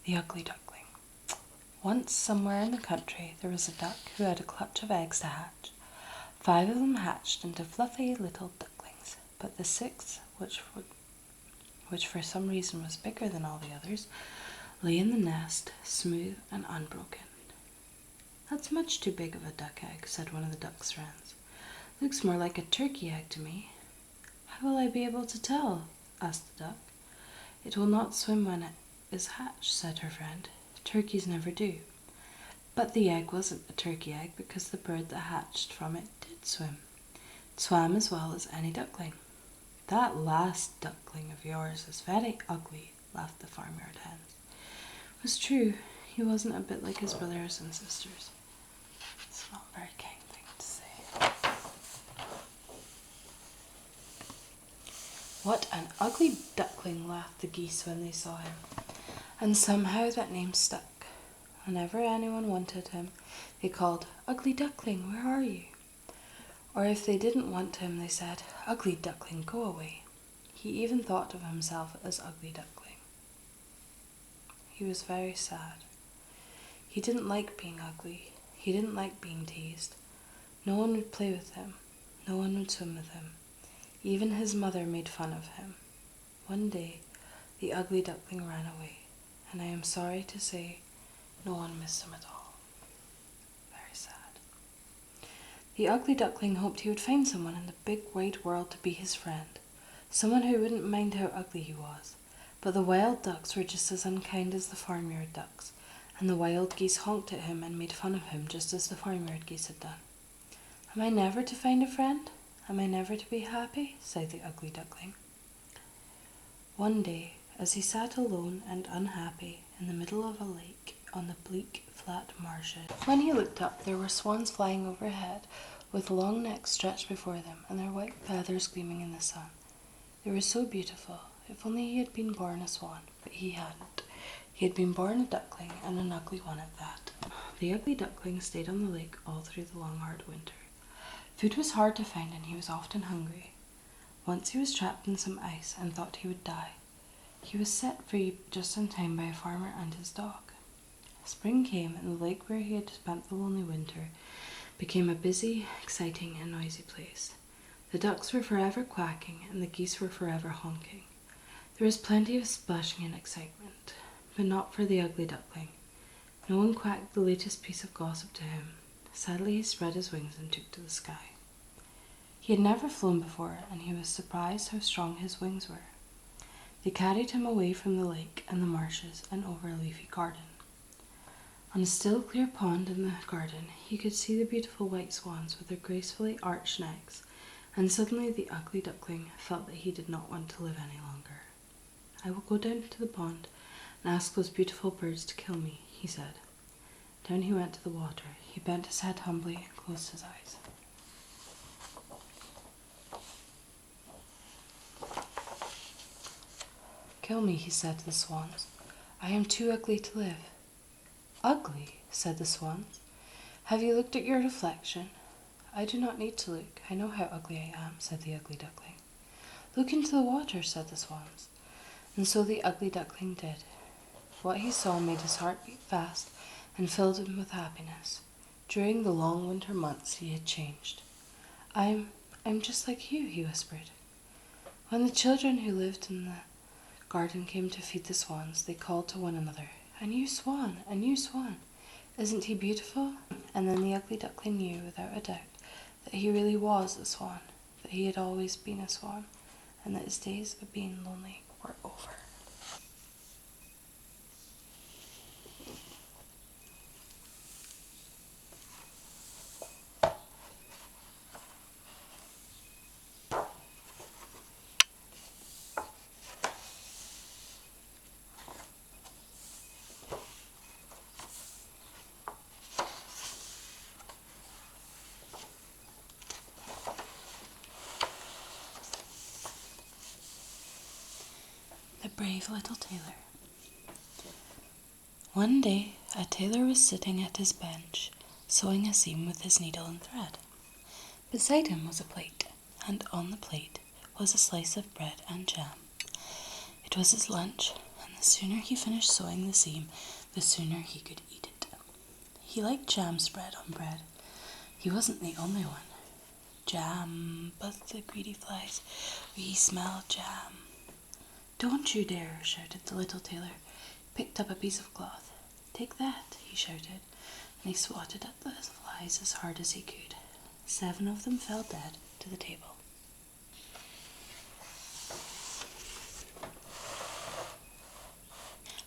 The Ugly Duckling. Once, somewhere in the country, there was a duck who had a clutch of eggs to hatch. 5 of them hatched into fluffy little ducklings, but the 6th, which for some reason was bigger than all the others, lay in the nest, smooth and unbroken. "That's much too big of a duck egg," said one of the duck's friends. "Looks more like a turkey egg to me." "How will I be able to tell?" asked the duck. "It will not swim when it is hatched," said her friend. "Turkeys never do." But the egg wasn't a turkey egg because the bird that hatched from it did swim. It swam as well as any duckling. "That last duckling of yours is very ugly," laughed the farmyard hens. It was true. He wasn't a bit like his brothers and sisters. It's not a very kind thing to say. "What an ugly duckling," laughed the geese when they saw him. And somehow that name stuck. Whenever anyone wanted him, they called, "Ugly Duckling, where are you?" Or if they didn't want him, they said, "Ugly Duckling, go away." He even thought of himself as Ugly Duckling. He was very sad. He didn't like being ugly. He didn't like being teased. No one would play with him. No one would swim with him. Even his mother made fun of him. One day, the Ugly Duckling ran away, and I am sorry to say no one missed him at all. Very sad. The Ugly Duckling hoped he would find someone in the big wide world to be his friend, someone who wouldn't mind how ugly he was. But the wild ducks were just as unkind as the farmyard ducks, and the wild geese honked at him and made fun of him just as the farmyard geese had done. "Am I never to find a friend? Am I never to be happy?" sighed the Ugly Duckling. One day, as he sat alone and unhappy in the middle of a lake on the bleak, flat marshes, when he looked up, there were swans flying overhead, with long necks stretched before them, and their white feathers gleaming in the sun. They were so beautiful. If only he had been born a swan, but he hadn't. He had been born a duckling, and an ugly one at that. The Ugly Duckling stayed on the lake all through the long, hard winter. Food was hard to find, and he was often hungry. Once he was trapped in some ice and thought he would die. He was set free just in time by a farmer and his dog. Spring came, and the lake where he had spent the lonely winter became a busy, exciting, and noisy place. The ducks were forever quacking, and the geese were forever honking. There was plenty of splashing and excitement, but not for the Ugly Duckling. No one quacked the latest piece of gossip to him. Sadly, he spread his wings and took to the sky. He had never flown before, and he was surprised how strong his wings were. They carried him away from the lake and the marshes and over a leafy garden. On a still, clear pond in the garden, he could see the beautiful white swans with their gracefully arched necks, and suddenly the Ugly Duckling felt that he did not want to live any longer. "I will go down to the pond and ask those beautiful birds to kill me," he said. Down he went to the water. He bent his head humbly and closed his eyes. "Kill me," he said to the swans. "I am too ugly to live." "Ugly?" said the swans. "Have you looked at your reflection?" "I do not need to look. I know how ugly I am," said the Ugly Duckling. "Look into the water," said the swans. And so the Ugly Duckling did. What he saw made his heart beat fast and filled him with happiness. During the long winter months he had changed. I'm just like you," he whispered. When the children who lived in the garden came to feed the swans, they called to one another, "A new swan, a new swan. Isn't he beautiful?" And then the Ugly Duckling knew without a doubt that he really was a swan, that he had always been a swan, and that his days of being lonely were over. The Brave Little Tailor. One day, a tailor was sitting at his bench, sewing a seam with his needle and thread. Beside him was a plate, and on the plate was a slice of bread and jam. It was his lunch, and the The sooner he finished sewing the seam, the sooner he could eat it. He liked jam spread on bread. He wasn't the only one. Jam, buzzed the greedy flies. We smell jam. Don't you dare, shouted the little tailor. He picked up a piece of cloth. Take that, he shouted, and he swatted at the flies as hard as he could. 7 of them fell dead to the table.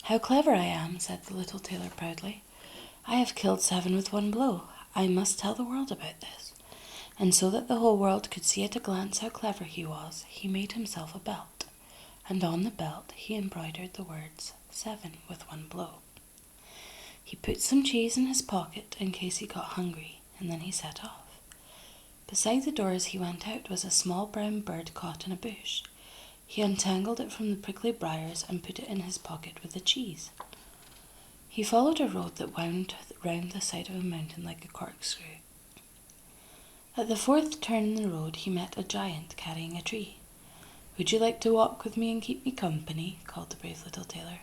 How clever I am, said the little tailor proudly. I have killed 7 with one blow. I must tell the world about this. And so that the whole world could see at a glance how clever he was, he made himself a belt, and on the belt he embroidered the words 7 with one blow. He put some cheese in his pocket in case he got hungry, and then he set off. Beside the door as he went out was a small brown bird caught in a bush. He untangled it from the prickly briars and put it in his pocket with the cheese. He followed a road that wound round the side of a mountain like a corkscrew. At the 4th turn in the road he met a giant carrying a tree. Would you like to walk with me and keep me company? Called the brave little tailor.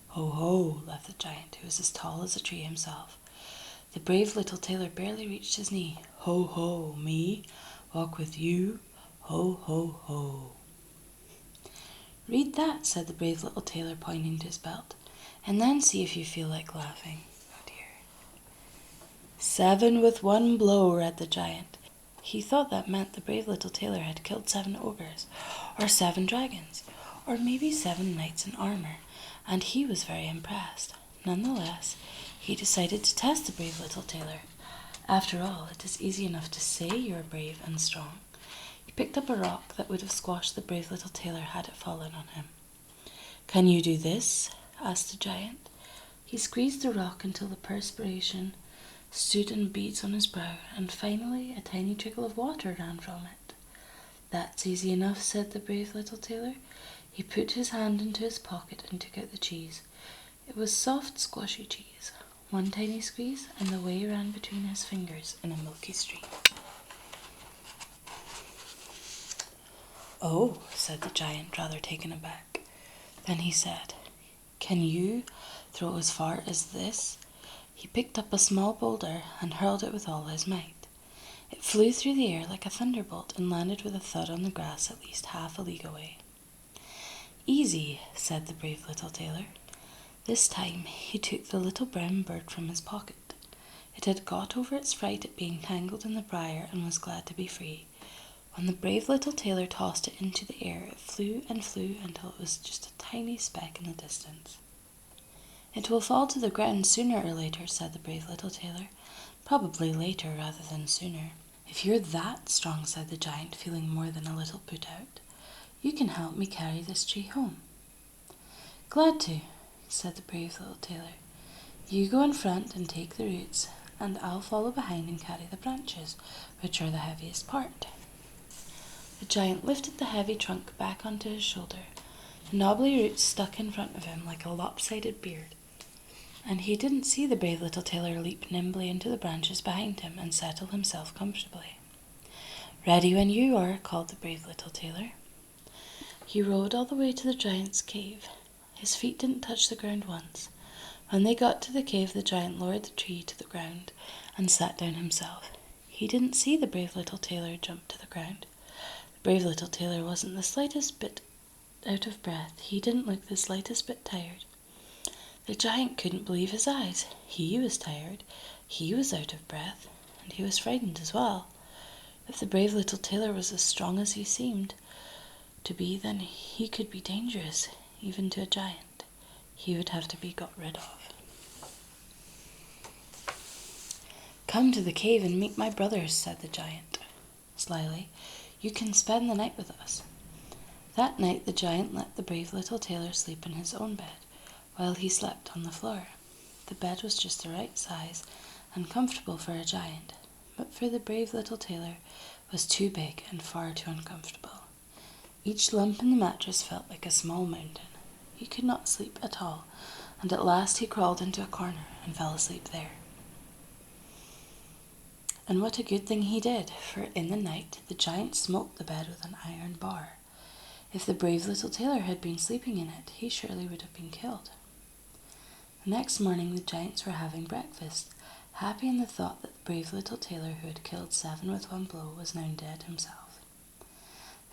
Ho, ho, laughed the giant, who was as tall as a tree himself. The brave little tailor barely reached his knee. Ho, ho, me? Walk with you? Ho, ho, ho. Read that, said the brave little tailor, pointing to his belt, and then see if you feel like laughing. Oh dear. 7 with one blow, read the giant. He thought that meant the brave little tailor had killed 7 ogres, or 7 dragons, or maybe 7 knights in armour, and he was very impressed. Nonetheless, he decided to test the brave little tailor. After all, it is easy enough to say you are brave and strong. He picked up a rock that would have squashed the brave little tailor had it fallen on him. Can you do this? Asked the giant. He squeezed the rock until the perspiration stood in beads on his brow, and finally a tiny trickle of water ran from it. That's easy enough, said the brave little tailor. He put his hand into his pocket and took out the cheese. It was soft, squashy cheese. 1 tiny squeeze, and the whey ran between his fingers in a milky stream. Oh, said the giant, rather taken aback. Then he said, Can you throw as far as this? He picked up a small boulder and hurled it with all his might. It flew through the air like a thunderbolt and landed with a thud on the grass at least half a league away. Easy, said the brave little tailor. This time he took the little brown bird from his pocket. It had got over its fright at being tangled in the briar and was glad to be free. When the brave little tailor tossed it into the air, it flew and flew until it was just a tiny speck in the distance. It will fall to the ground sooner or later, said the brave little tailor. Probably later rather than sooner. If you're that strong, said the giant, feeling more than a little put out, you can help me carry this tree home. Glad to, said the brave little tailor. You go in front and take the roots, and I'll follow behind and carry the branches, which are the heaviest part. The giant lifted the heavy trunk back onto his shoulder. The knobbly roots stuck in front of him like a lopsided beard, and he didn't see the brave little tailor leap nimbly into the branches behind him and settle himself comfortably. Ready when you are, called the brave little tailor. He rode all the way to the giant's cave. His feet didn't touch the ground once. When they got to the cave, the giant lowered the tree to the ground and sat down himself. He didn't see the brave little tailor jump to the ground. The brave little tailor wasn't the slightest bit out of breath. He didn't look the slightest bit tired. The giant couldn't believe his eyes. He was tired, he was out of breath, and he was frightened as well. If the brave little tailor was as strong as he seemed to be, then he could be dangerous, even to a giant. He would have to be got rid of. Come to the cave and meet my brothers, said the giant slyly. You can spend the night with us. That night the giant let the brave little tailor sleep in his own bed, while he slept on the floor. The bed was just the right size and comfortable for a giant, but for the brave little tailor was too big and far too uncomfortable. Each lump in the mattress felt like a small mountain. He could not sleep at all, and at last he crawled into a corner and fell asleep there. And what a good thing he did, for in the night the giant smote the bed with an iron bar. If the brave little tailor had been sleeping in it, he surely would have been killed. The next morning the giants were having breakfast, happy in the thought that the brave little tailor who had killed 7 with one blow was now dead himself.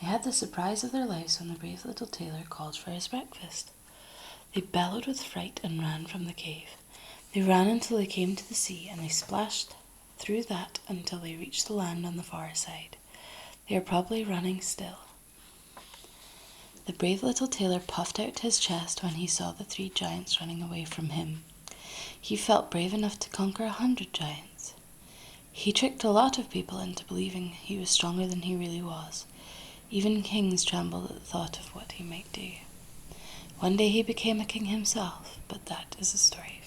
They had the surprise of their lives when the brave little tailor called for his breakfast. They bellowed with fright and ran from the cave. They ran until they came to the sea, and they splashed through that until they reached the land on the far side. They are probably running still. The brave little tailor puffed out his chest when he saw the 3 giants running away from him. He felt brave enough to conquer 100 giants. He tricked a lot of people into believing he was stronger than he really was. Even kings trembled at the thought of what he might do. One day he became a king himself, but that is a story